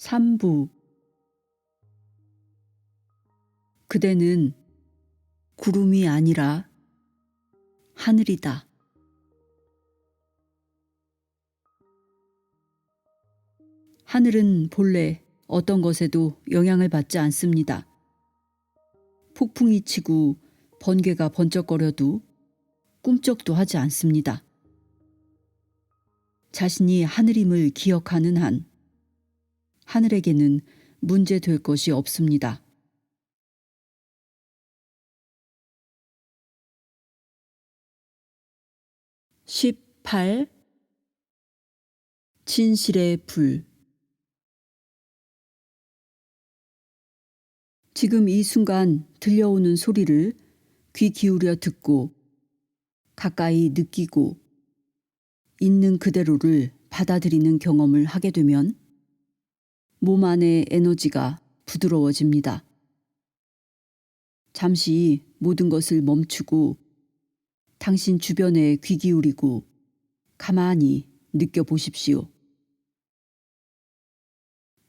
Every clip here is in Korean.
3부. 그대는 구름이 아니라 하늘이다. 하늘은 본래 어떤 것에도 영향을 받지 않습니다. 폭풍이 치고 번개가 번쩍거려도 꿈쩍도 하지 않습니다. 자신이 하늘임을 기억하는 한 하늘에게는 문제될 것이 없습니다. 18. 진실의 불. 지금 이 순간 들려오는 소리를 귀 기울여 듣고 가까이 느끼고 있는 그대로를 받아들이는 경험을 하게 되면 몸 안의 에너지가 부드러워집니다. 잠시 모든 것을 멈추고 당신 주변에 귀 기울이고 가만히 느껴보십시오.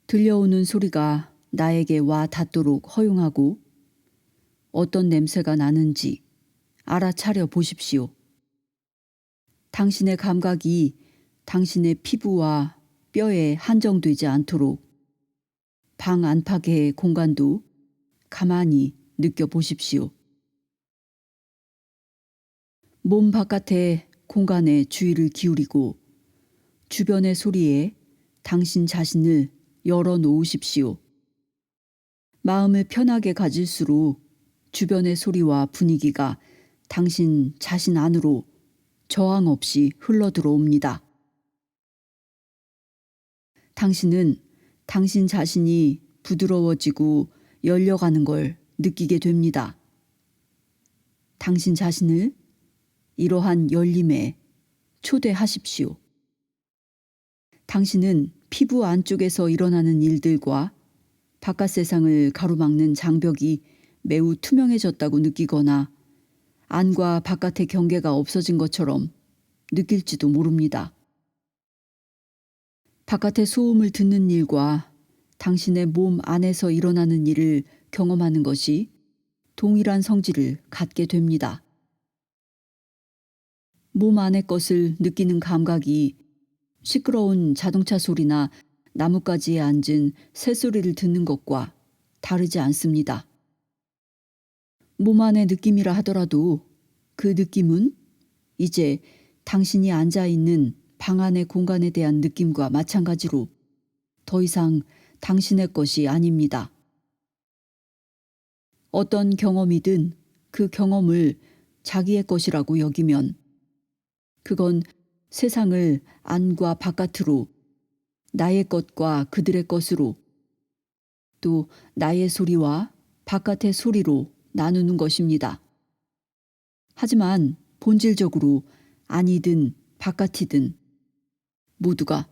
들려오는 소리가 나에게 와 닿도록 허용하고 어떤 냄새가 나는지 알아차려 보십시오. 당신의 감각이 당신의 피부와 뼈에 한정되지 않도록 방 안팎의 공간도 가만히 느껴보십시오. 몸 바깥의 공간에 주의를 기울이고 주변의 소리에 당신 자신을 열어놓으십시오. 마음을 편하게 가질수록 주변의 소리와 분위기가 당신 자신 안으로 저항 없이 흘러들어옵니다. 당신은 당신 자신이 부드러워지고 열려가는 걸 느끼게 됩니다. 당신 자신을 이러한 열림에 초대하십시오. 당신은 피부 안쪽에서 일어나는 일들과 바깥 세상을 가로막는 장벽이 매우 투명해졌다고 느끼거나 안과 바깥의 경계가 없어진 것처럼 느낄지도 모릅니다. 바깥의 소음을 듣는 일과 당신의 몸 안에서 일어나는 일을 경험하는 것이 동일한 성질을 갖게 됩니다. 몸 안의 것을 느끼는 감각이 시끄러운 자동차 소리나 나뭇가지에 앉은 새소리를 듣는 것과 다르지 않습니다. 몸 안의 느낌이라 하더라도 그 느낌은 이제 당신이 앉아있는 방 안의 공간에 대한 느낌과 마찬가지로 더 이상 당신의 것이 아닙니다. 어떤 경험이든 그 경험을 자기의 것이라고 여기면 그건 세상을 안과 바깥으로 나의 것과 그들의 것으로 또 나의 소리와 바깥의 소리로 나누는 것입니다. 하지만 본질적으로 안이든 바깥이든 모두가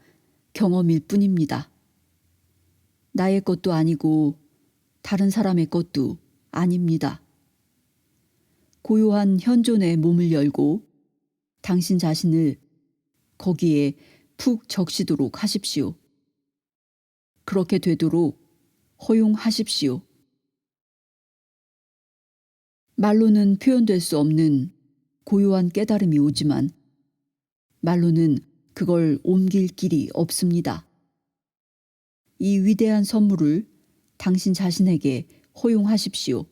경험일 뿐입니다. 나의 것도 아니고 다른 사람의 것도 아닙니다. 고요한 현존의 몸을 열고 당신 자신을 거기에 푹 적시도록 하십시오. 그렇게 되도록 허용하십시오. 말로는 표현될 수 없는 고요한 깨달음이 오지만 말로는 그걸 옮길 길이 없습니다. 이 위대한 선물을 당신 자신에게 허용하십시오.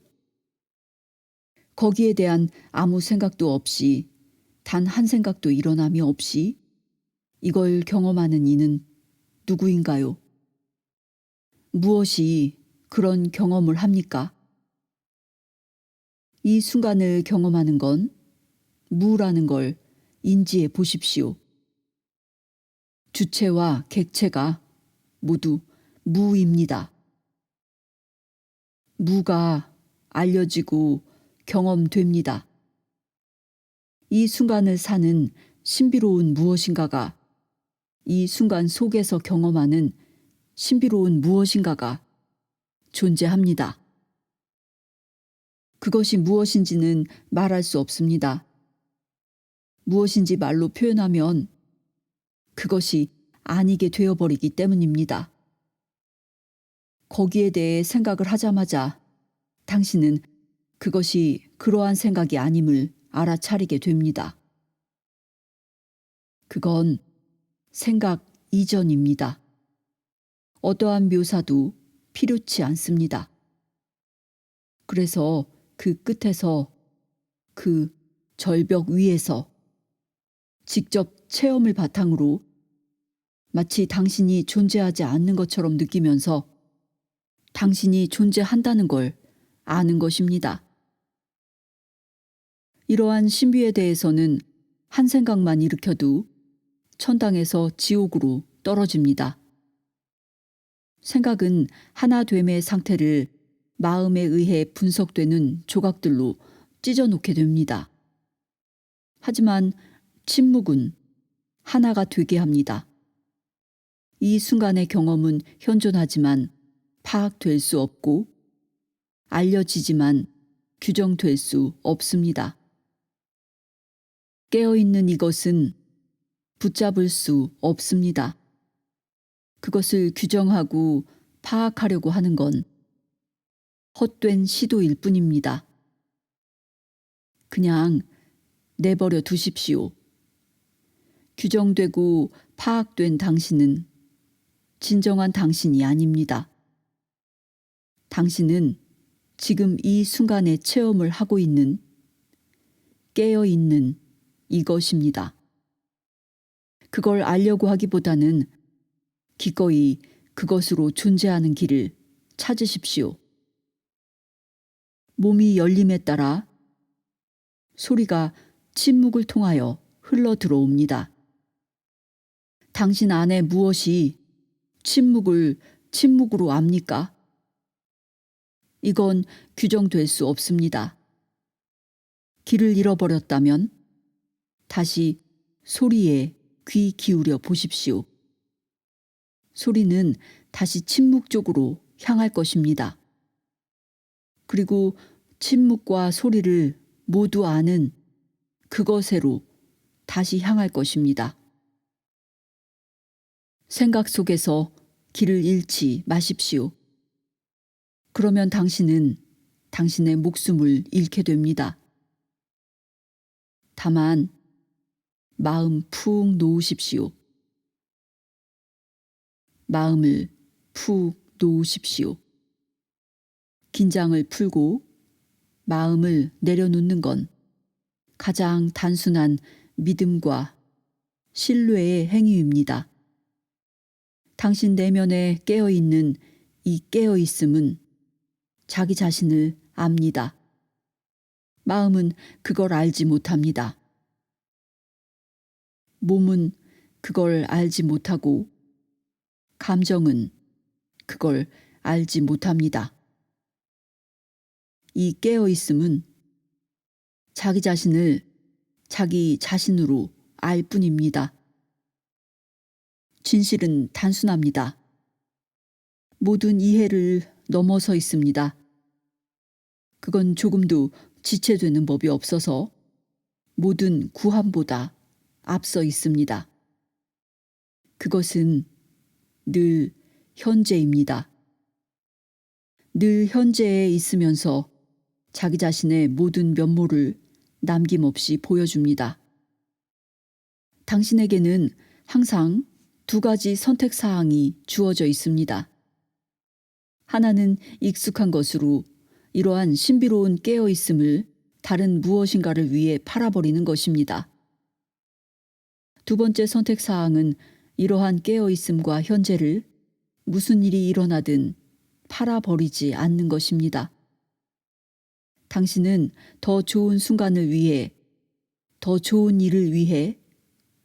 거기에 대한 아무 생각도 없이 단 한 생각도 일어남이 없이 이걸 경험하는 이는 누구인가요? 무엇이 그런 경험을 합니까? 이 순간을 경험하는 건 무라는 걸 인지해 보십시오. 주체와 객체가 모두 무입니다. 무가 알려지고 경험됩니다. 이 순간을 사는 신비로운 무엇인가가 이 순간 속에서 경험하는 신비로운 무엇인가가 존재합니다. 그것이 무엇인지는 말할 수 없습니다. 무엇인지 말로 표현하면 그것이 아니게 되어버리기 때문입니다. 거기에 대해 생각을 하자마자 당신은 그것이 그러한 생각이 아님을 알아차리게 됩니다. 그건 생각 이전입니다. 어떠한 묘사도 필요치 않습니다. 그래서 그 끝에서, 그 절벽 위에서 직접 체험을 바탕으로 마치 당신이 존재하지 않는 것처럼 느끼면서 당신이 존재한다는 걸 아는 것입니다. 이러한 신비에 대해서는 한 생각만 일으켜도 천당에서 지옥으로 떨어집니다. 생각은 하나됨의 상태를 마음에 의해 분석되는 조각들로 찢어놓게 됩니다. 하지만 침묵은 하나가 되게 합니다. 이 순간의 경험은 현존하지만 파악될 수 없고 알려지지만 규정될 수 없습니다. 깨어있는 이것은 붙잡을 수 없습니다. 그것을 규정하고 파악하려고 하는 건 헛된 시도일 뿐입니다. 그냥 내버려 두십시오. 규정되고 파악된 당신은 진정한 당신이 아닙니다. 당신은 지금 이 순간의 체험을 하고 있는, 깨어있는 이것입니다. 그걸 알려고 하기보다는 기꺼이 그것으로 존재하는 길을 찾으십시오. 몸이 열림에 따라 소리가 침묵을 통하여 흘러 들어옵니다. 당신 안에 무엇이 침묵을 침묵으로 압니까? 이건 규정될 수 없습니다. 길을 잃어버렸다면 다시 소리에 귀 기울여 보십시오. 소리는 다시 침묵 쪽으로 향할 것입니다. 그리고 침묵과 소리를 모두 아는 그것으로 다시 향할 것입니다. 생각 속에서 길을 잃지 마십시오. 그러면 당신은 당신의 목숨을 잃게 됩니다. 다만 마음 푹 놓으십시오. 마음을 푹 놓으십시오. 긴장을 풀고 마음을 내려놓는 건 가장 단순한 믿음과 신뢰의 행위입니다. 당신 내면에 깨어있는 이 깨어있음은 자기 자신을 압니다. 마음은 그걸 알지 못합니다. 몸은 그걸 알지 못하고 감정은 그걸 알지 못합니다. 이 깨어있음은 자기 자신을 자기 자신으로 알 뿐입니다. 진실은 단순합니다. 모든 이해를 넘어서 있습니다. 그건 조금도 지체되는 법이 없어서 모든 구함보다 앞서 있습니다. 그것은 늘 현재입니다. 늘 현재에 있으면서 자기 자신의 모든 면모를 남김없이 보여줍니다. 당신에게는 항상 두 가지 선택사항이 주어져 있습니다. 하나는 익숙한 것으로 이러한 신비로운 깨어있음을 다른 무엇인가를 위해 팔아버리는 것입니다. 두 번째 선택사항은 이러한 깨어있음과 현재를 무슨 일이 일어나든 팔아버리지 않는 것입니다. 당신은 더 좋은 순간을 위해, 더 좋은 일을 위해,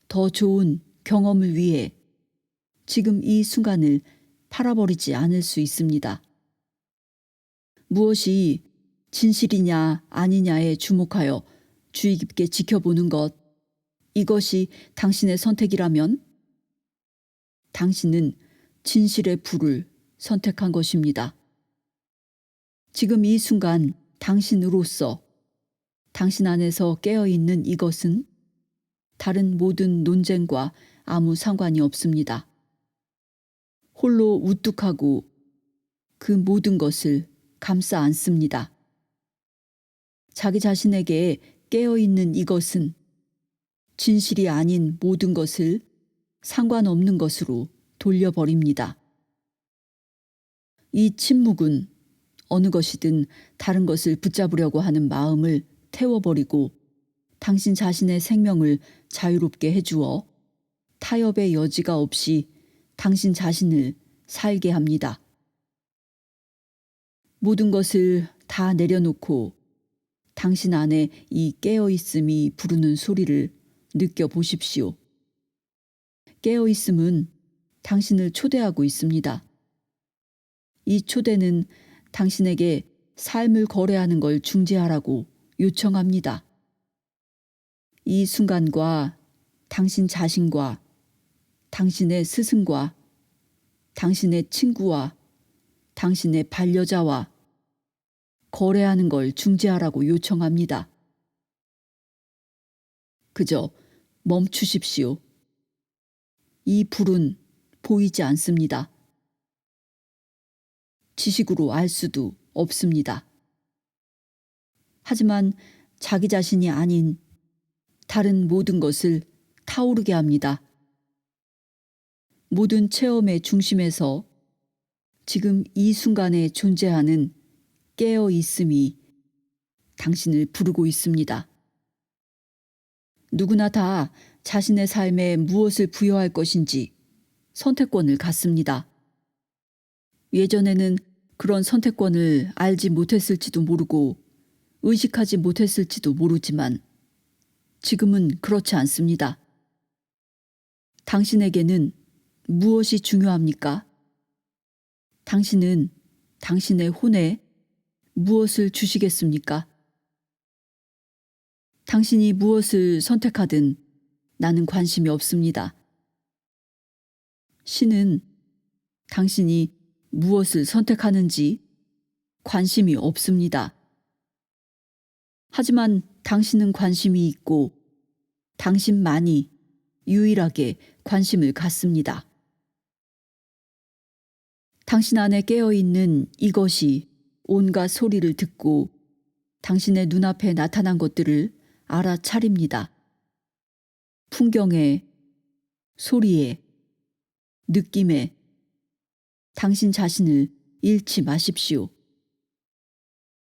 더 좋은 경험을 위해 지금 이 순간을 팔아버리지 않을 수 있습니다. 무엇이 진실이냐 아니냐에 주목하여 주의 깊게 지켜보는 것, 이것이 당신의 선택이라면 당신은 진실의 불을 선택한 것입니다. 지금 이 순간 당신으로서 당신 안에서 깨어있는 이것은 다른 모든 논쟁과 아무 상관이 없습니다. 홀로 우뚝하고 그 모든 것을 감싸 안습니다. 자기 자신에게 깨어있는 이것은 진실이 아닌 모든 것을 상관없는 것으로 돌려버립니다. 이 침묵은 어느 것이든 다른 것을 붙잡으려고 하는 마음을 태워버리고 당신 자신의 생명을 자유롭게 해주어 타협의 여지가 없이 당신 자신을 살게 합니다. 모든 것을 다 내려놓고 당신 안에 이 깨어있음이 부르는 소리를 느껴보십시오. 깨어있음은 당신을 초대하고 있습니다. 이 초대는 당신에게 삶을 거래하는 걸 중지하라고 요청합니다. 이 순간과 당신 자신과 당신의 스승과 당신의 친구와 당신의 반려자와 거래하는 걸 중지하라고 요청합니다. 그저 멈추십시오. 이 불은 보이지 않습니다. 지식으로 알 수도 없습니다. 하지만 자기 자신이 아닌 다른 모든 것을 타오르게 합니다. 모든 체험의 중심에서 지금 이 순간에 존재하는 깨어 있음이 당신을 부르고 있습니다. 누구나 다 자신의 삶에 무엇을 부여할 것인지 선택권을 갖습니다. 예전에는 그런 선택권을 알지 못했을지도 모르고 의식하지 못했을지도 모르지만 지금은 그렇지 않습니다. 당신에게는 무엇이 중요합니까? 당신은 당신의 혼에 무엇을 주시겠습니까? 당신이 무엇을 선택하든 나는 관심이 없습니다. 신은 당신이 무엇을 선택하는지 관심이 없습니다. 하지만 당신은 관심이 있고 당신만이 유일하게 관심을 갖습니다. 당신 안에 깨어있는 이것이 온갖 소리를 듣고 당신의 눈앞에 나타난 것들을 알아차립니다. 풍경에, 소리에, 느낌에 당신 자신을 잃지 마십시오.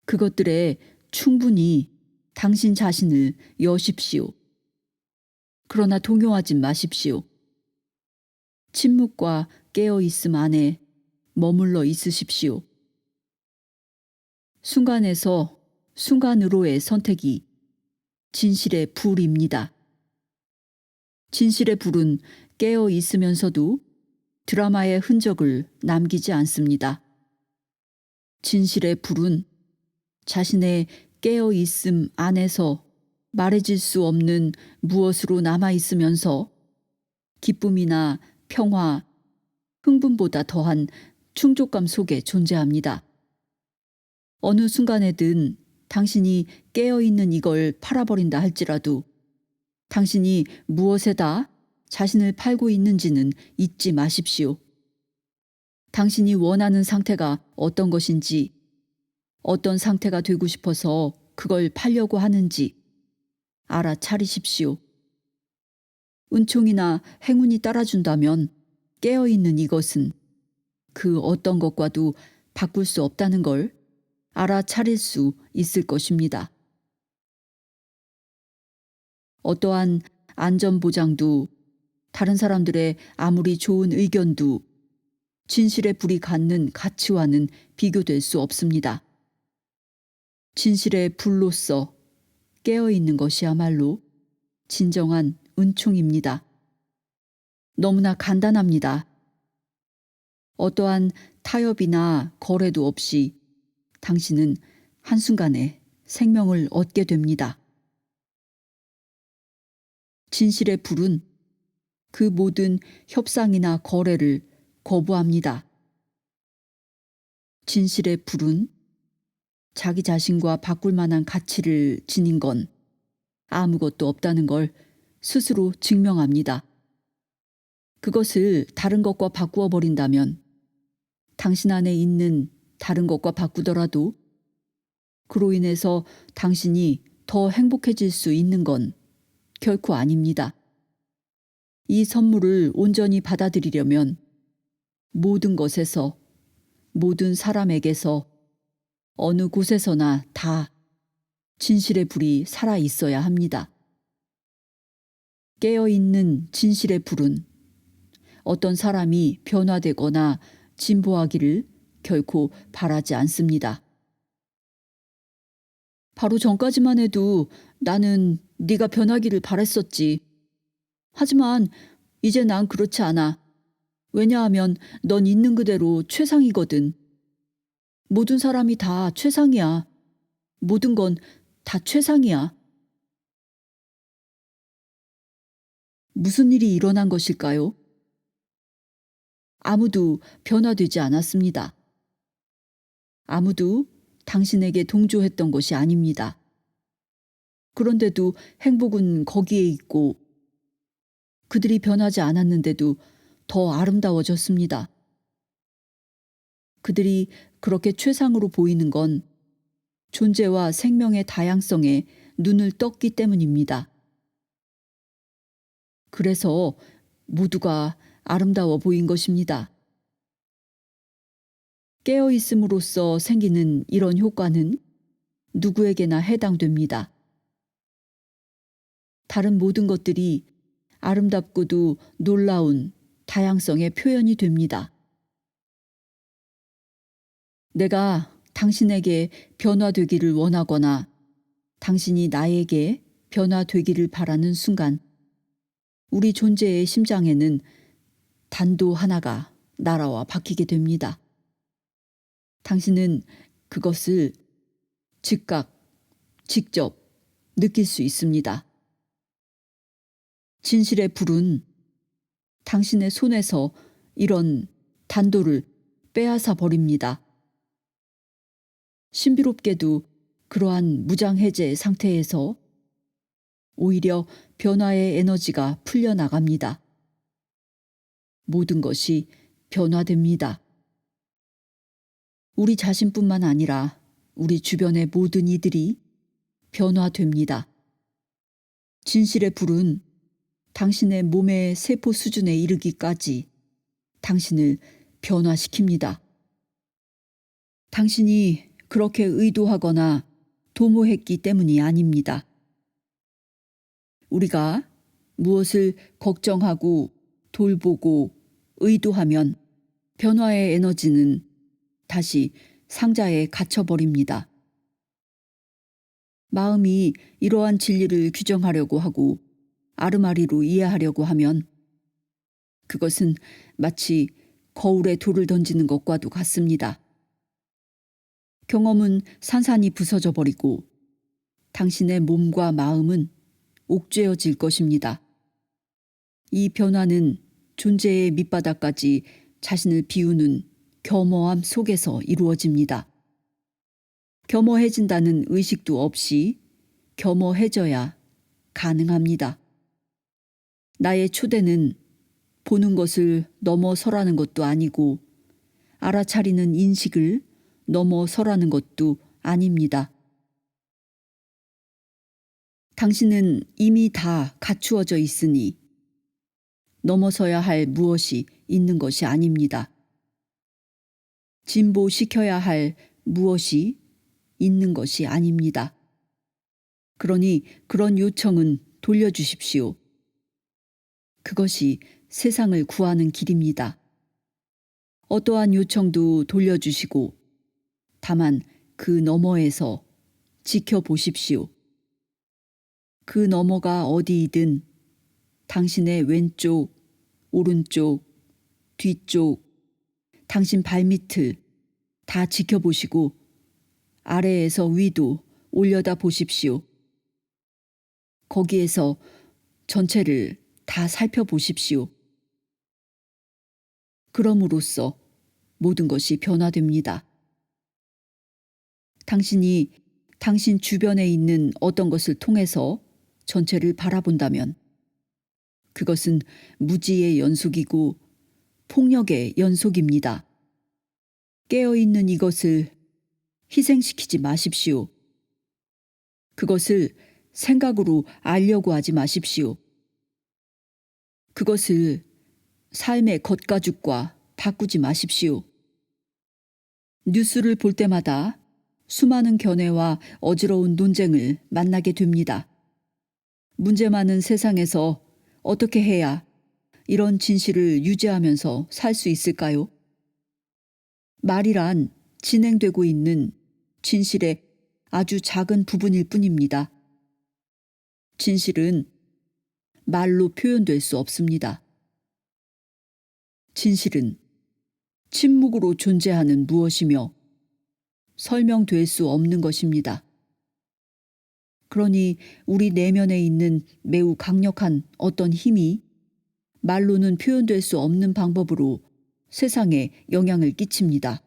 그것들에 충분히 당신 자신을 여십시오. 그러나 동요하지 마십시오. 침묵과 깨어있음 안에 머물러 있으십시오. 순간에서 순간으로의 선택이 진실의 불입니다. 진실의 불은 깨어 있으면서도 드라마의 흔적을 남기지 않습니다. 진실의 불은 자신의 깨어 있음 안에서 말해질 수 없는 무엇으로 남아 있으면서 기쁨이나 평화, 흥분보다 더한 충족감 속에 존재합니다. 어느 순간에든 당신이 깨어있는 이걸 팔아버린다 할지라도 당신이 무엇에다 자신을 팔고 있는지는 잊지 마십시오. 당신이 원하는 상태가 어떤 것인지, 어떤 상태가 되고 싶어서 그걸 팔려고 하는지 알아차리십시오. 은총이나 행운이 따라준다면 깨어있는 이것은 그 어떤 것과도 바꿀 수 없다는 걸 알아차릴 수 있을 것입니다. 어떠한 안전보장도 다른 사람들의 아무리 좋은 의견도 진실의 불이 갖는 가치와는 비교될 수 없습니다. 진실의 불로서 깨어있는 것이야말로 진정한 은총입니다. 너무나 간단합니다. 어떠한 타협이나 거래도 없이 당신은 한순간에 생명을 얻게 됩니다. 진실의 불은 그 모든 협상이나 거래를 거부합니다. 진실의 불은 자기 자신과 바꿀 만한 가치를 지닌 건 아무것도 없다는 걸 스스로 증명합니다. 그것을 다른 것과 바꾸어 버린다면 당신 안에 있는 다른 것과 바꾸더라도 그로 인해서 당신이 더 행복해질 수 있는 건 결코 아닙니다. 이 선물을 온전히 받아들이려면 모든 것에서, 모든 사람에게서, 어느 곳에서나 다 진실의 불이 살아 있어야 합니다. 깨어있는 진실의 불은 어떤 사람이 변화되거나 진보하기를 결코 바라지 않습니다. 바로 전까지만 해도 나는 네가 변하기를 바랬었지. 하지만 이제 난 그렇지 않아. 왜냐하면 넌 있는 그대로 최상이거든. 모든 사람이 다 최상이야. 모든 건 다 최상이야. 무슨 일이 일어난 것일까요? 아무도 변화되지 않았습니다. 아무도 당신에게 동조했던 것이 아닙니다. 그런데도 행복은 거기에 있고 그들이 변하지 않았는데도 더 아름다워졌습니다. 그들이 그렇게 최상으로 보이는 건 존재와 생명의 다양성에 눈을 떴기 때문입니다. 그래서 모두가 아름다워 보인 것입니다. 깨어 있음으로써 생기는 이런 효과는 누구에게나 해당됩니다. 다른 모든 것들이 아름답고도 놀라운 다양성의 표현이 됩니다. 내가 당신에게 변화되기를 원하거나 당신이 나에게 변화되기를 바라는 순간 우리 존재의 심장에는 단도 하나가 날아와 박히게 됩니다. 당신은 그것을 즉각, 직접 느낄 수 있습니다. 진실의 불은 당신의 손에서 이런 단도를 빼앗아 버립니다. 신비롭게도 그러한 무장해제 상태에서 오히려 변화의 에너지가 풀려나갑니다. 모든 것이 변화됩니다. 우리 자신뿐만 아니라 우리 주변의 모든 이들이 변화됩니다. 진실의 불은 당신의 몸의 세포 수준에 이르기까지 당신을 변화시킵니다. 당신이 그렇게 의도하거나 도모했기 때문이 아닙니다. 우리가 무엇을 걱정하고 돌보고 의도하면 변화의 에너지는 다시 상자에 갇혀버립니다. 마음이 이러한 진리를 규정하려고 하고 아르마리로 이해하려고 하면 그것은 마치 거울에 돌을 던지는 것과도 같습니다. 경험은 산산이 부서져 버리고 당신의 몸과 마음은 옥죄어질 것입니다. 이 변화는 존재의 밑바닥까지 자신을 비우는 겸허함 속에서 이루어집니다. 겸허해진다는 의식도 없이 겸허해져야 가능합니다. 나의 초대는 보는 것을 넘어서라는 것도 아니고 알아차리는 인식을 넘어서라는 것도 아닙니다. 당신은 이미 다 갖추어져 있으니 넘어서야 할 무엇이 있는 것이 아닙니다. 진보시켜야 할 무엇이 있는 것이 아닙니다. 그러니 그런 요청은 돌려주십시오. 그것이 세상을 구하는 길입니다. 어떠한 요청도 돌려주시고 다만 그 너머에서 지켜보십시오. 그 너머가 어디이든 당신의 왼쪽, 오른쪽, 뒤쪽, 당신 발밑을 다 지켜보시고 아래에서 위도 올려다 보십시오. 거기에서 전체를 다 살펴보십시오. 그럼으로써 모든 것이 변화됩니다. 당신이 당신 주변에 있는 어떤 것을 통해서 전체를 바라본다면 그것은 무지의 연속이고 폭력의 연속입니다. 깨어있는 이것을 희생시키지 마십시오. 그것을 생각으로 알려고 하지 마십시오. 그것을 삶의 겉가죽과 바꾸지 마십시오. 뉴스를 볼 때마다 수많은 견해와 어지러운 논쟁을 만나게 됩니다. 문제 많은 세상에서 어떻게 해야 이런 진실을 유지하면서 살 수 있을까요? 말이란 진행되고 있는 진실의 아주 작은 부분일 뿐입니다. 진실은 말로 표현될 수 없습니다. 진실은 침묵으로 존재하는 무엇이며 설명될 수 없는 것입니다. 그러니 우리 내면에 있는 매우 강력한 어떤 힘이 말로는 표현될 수 없는 방법으로 세상에 영향을 끼칩니다.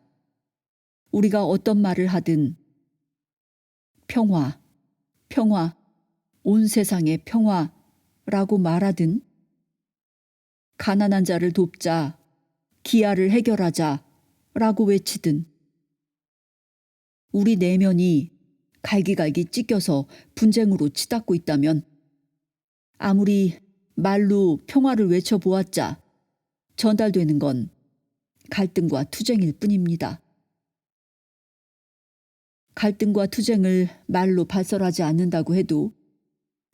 우리가 어떤 말을 하든 평화, 평화, 온 세상의 평화라고 말하든 가난한 자를 돕자, 기아를 해결하자 라고 외치든 우리 내면이 갈기갈기 찢겨서 분쟁으로 치닫고 있다면 아무리 말로 평화를 외쳐보았자 전달되는 건 갈등과 투쟁일 뿐입니다. 갈등과 투쟁을 말로 발설하지 않는다고 해도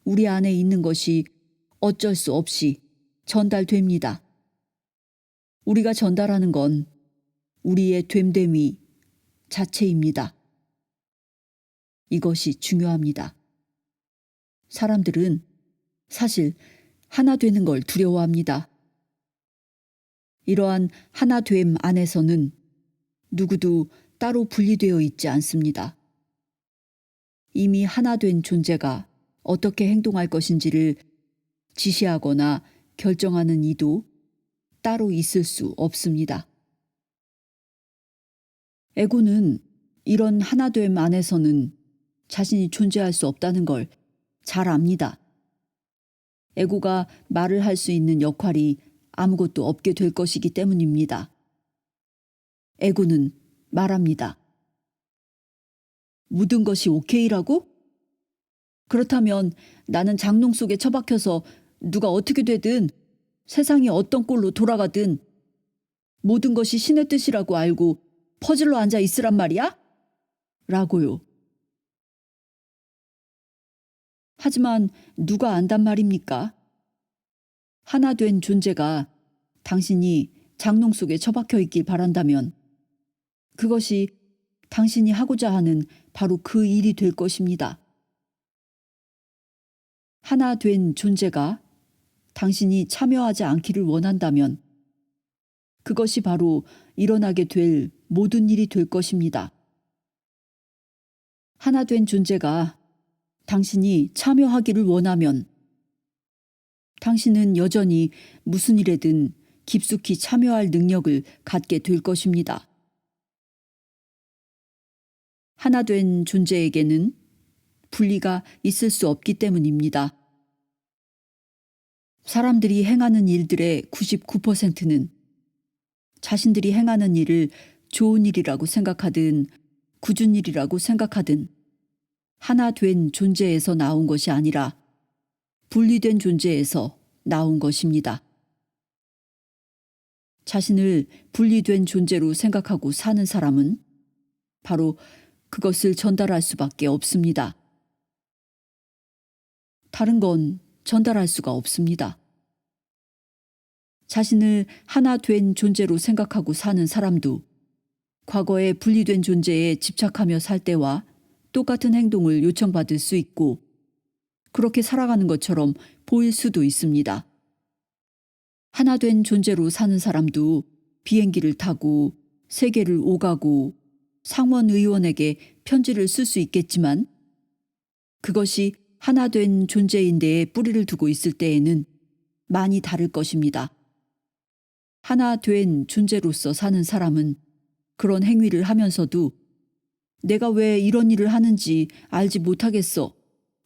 우리 안에 있는 것이 어쩔 수 없이 전달됩니다. 우리가 전달하는 건 우리의 됨됨이 자체입니다. 이것이 중요합니다. 사람들은 사실 하나 되는 걸 두려워합니다. 이러한 하나됨 안에서는 누구도 따로 분리되어 있지 않습니다. 이미 하나 된 존재가 어떻게 행동할 것인지를 지시하거나 결정하는 이도 따로 있을 수 없습니다. 에고는 이런 하나됨 안에서는 자신이 존재할 수 없다는 걸 잘 압니다. 에고가 말을 할 수 있는 역할이 아무것도 없게 될 것이기 때문입니다. 에고는 말합니다. 모든 것이 오케이라고? 그렇다면 나는 장롱 속에 처박혀서 누가 어떻게 되든 세상이 어떤 꼴로 돌아가든 모든 것이 신의 뜻이라고 알고 퍼즐로 앉아 있으란 말이야? 라고요. 하지만 누가 안단 말입니까? 하나 된 존재가 당신이 장롱 속에 처박혀 있길 바란다면 그것이 당신이 하고자 하는 바로 그 일이 될 것입니다. 하나 된 존재가 당신이 참여하지 않기를 원한다면 그것이 바로 일어나게 될 모든 일이 될 것입니다. 하나 된 존재가 당신이 참여하기를 원하면 당신은 여전히 무슨 일에든 깊숙이 참여할 능력을 갖게 될 것입니다. 하나 된 존재에게는 분리가 있을 수 없기 때문입니다. 사람들이 행하는 일들의 99%는 자신들이 행하는 일을 좋은 일이라고 생각하든 굳은 일이라고 생각하든 하나 된 존재에서 나온 것이 아니라 분리된 존재에서 나온 것입니다. 자신을 분리된 존재로 생각하고 사는 사람은 바로 그것을 전달할 수밖에 없습니다. 다른 건 전달할 수가 없습니다. 자신을 하나 된 존재로 생각하고 사는 사람도 과거의 분리된 존재에 집착하며 살 때와 똑같은 행동을 요청받을 수 있고 그렇게 살아가는 것처럼 보일 수도 있습니다. 하나 된 존재로 사는 사람도 비행기를 타고 세계를 오가고 상원 의원에게 편지를 쓸 수 있겠지만 그것이 하나 된 존재인 데에 뿌리를 두고 있을 때에는 많이 다를 것입니다. 하나 된 존재로서 사는 사람은 그런 행위를 하면서도 내가 왜 이런 일을 하는지 알지 못하겠어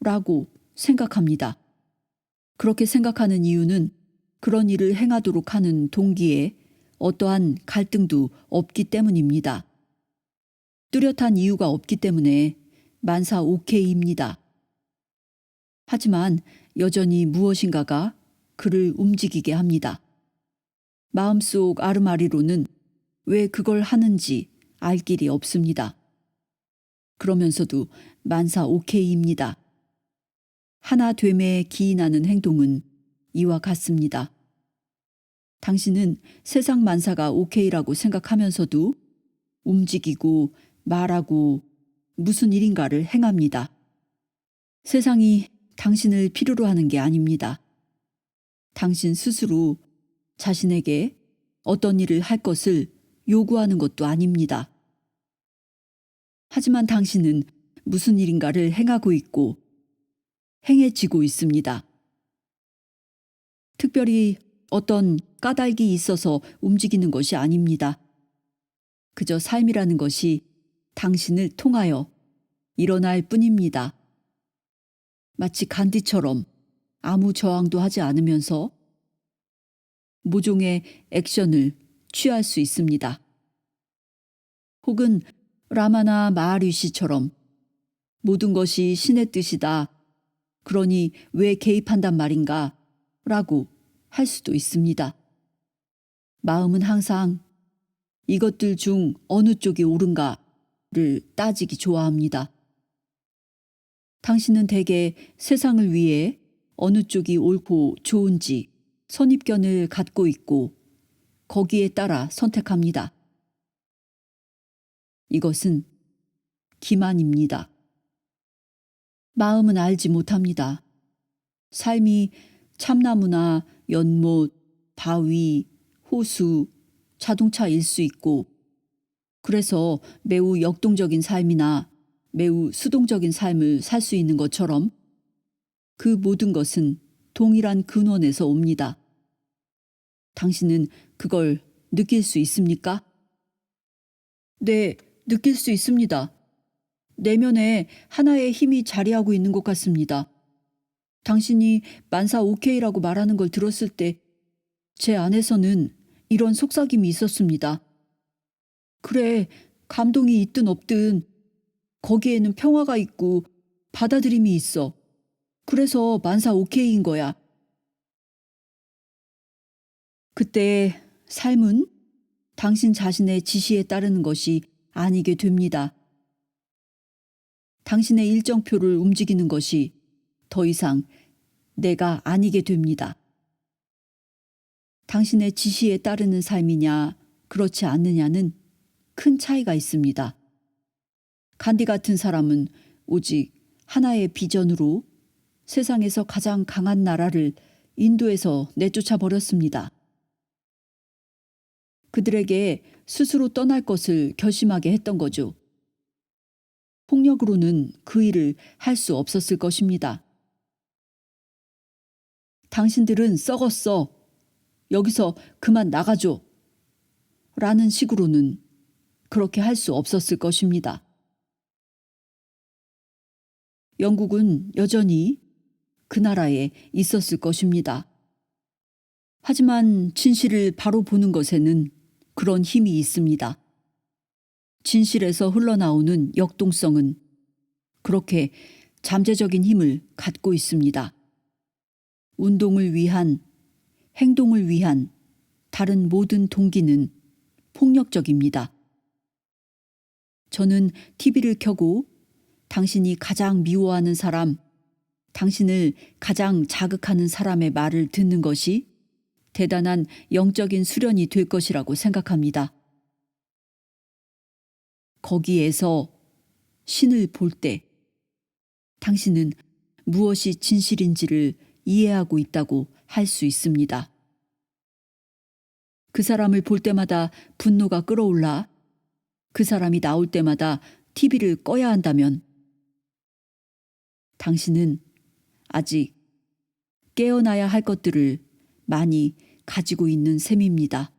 라고 생각합니다. 그렇게 생각하는 이유는 그런 일을 행하도록 하는 동기에 어떠한 갈등도 없기 때문입니다. 뚜렷한 이유가 없기 때문에 만사 오케이입니다. 하지만 여전히 무엇인가가 그를 움직이게 합니다. 마음속 아르마리로는 왜 그걸 하는지 알 길이 없습니다. 그러면서도 만사 오케이입니다. 하나 됨에 기인하는 행동은 이와 같습니다. 당신은 세상 만사가 오케이라고 생각하면서도 움직이고 말하고 무슨 일인가를 행합니다. 세상이 당신을 필요로 하는 게 아닙니다. 당신 스스로 자신에게 어떤 일을 할 것을 요구하는 것도 아닙니다. 하지만 당신은 무슨 일인가를 행하고 있고 행해지고 있습니다. 특별히 어떤 까닭이 있어서 움직이는 것이 아닙니다. 그저 삶이라는 것이 당신을 통하여 일어날 뿐입니다. 마치 간디처럼 아무 저항도 하지 않으면서 모종의 액션을 취할 수 있습니다. 혹은 라마나 마하리시처럼 모든 것이 신의 뜻이다. 그러니 왜 개입한단 말인가? 라고 할 수도 있습니다. 마음은 항상 이것들 중 어느 쪽이 옳은가를 따지기 좋아합니다. 당신은 대개 세상을 위해 어느 쪽이 옳고 좋은지 선입견을 갖고 있고 거기에 따라 선택합니다. 이것은 기만입니다. 마음은 알지 못합니다. 삶이 참나무나 연못, 바위, 호수, 자동차일 수 있고 그래서 매우 역동적인 삶이나 매우 수동적인 삶을 살 수 있는 것처럼 그 모든 것은 동일한 근원에서 옵니다. 당신은 그걸 느낄 수 있습니까? 네, 느낄 수 있습니다. 내면에 하나의 힘이 자리하고 있는 것 같습니다. 당신이 만사 오케이라고 말하는 걸 들었을 때 제 안에서는 이런 속삭임이 있었습니다. 그래, 감동이 있든 없든 거기에는 평화가 있고 받아들임이 있어. 그래서 만사 오케이인 거야. 그때 삶은 당신 자신의 지시에 따르는 것이 아니게 됩니다. 당신의 일정표를 움직이는 것이 더 이상 내가 아니게 됩니다. 당신의 지시에 따르는 삶이냐, 그렇지 않느냐는 큰 차이가 있습니다. 간디 같은 사람은 오직 하나의 비전으로 세상에서 가장 강한 나라를 인도에서 내쫓아 버렸습니다. 그들에게 스스로 떠날 것을 결심하게 했던 거죠. 폭력으로는 그 일을 할 수 없었을 것입니다. 당신들은 썩었어. 여기서 그만 나가줘. 라는 식으로는 그렇게 할 수 없었을 것입니다. 영국은 여전히 그 나라에 있었을 것입니다. 하지만 진실을 바로 보는 것에는 그런 힘이 있습니다. 진실에서 흘러나오는 역동성은 그렇게 잠재적인 힘을 갖고 있습니다. 운동을 위한, 행동을 위한 다른 모든 동기는 폭력적입니다. 저는 TV를 켜고 당신이 가장 미워하는 사람, 당신을 가장 자극하는 사람의 말을 듣는 것이 대단한 영적인 수련이 될 것이라고 생각합니다. 거기에서 신을 볼 때 당신은 무엇이 진실인지를 이해하고 있다고 할 수 있습니다. 그 사람을 볼 때마다 분노가 끓어올라 그 사람이 나올 때마다 TV를 꺼야 한다면 당신은 아직 깨어나야 할 것들을 많이 가지고 있는 셈입니다.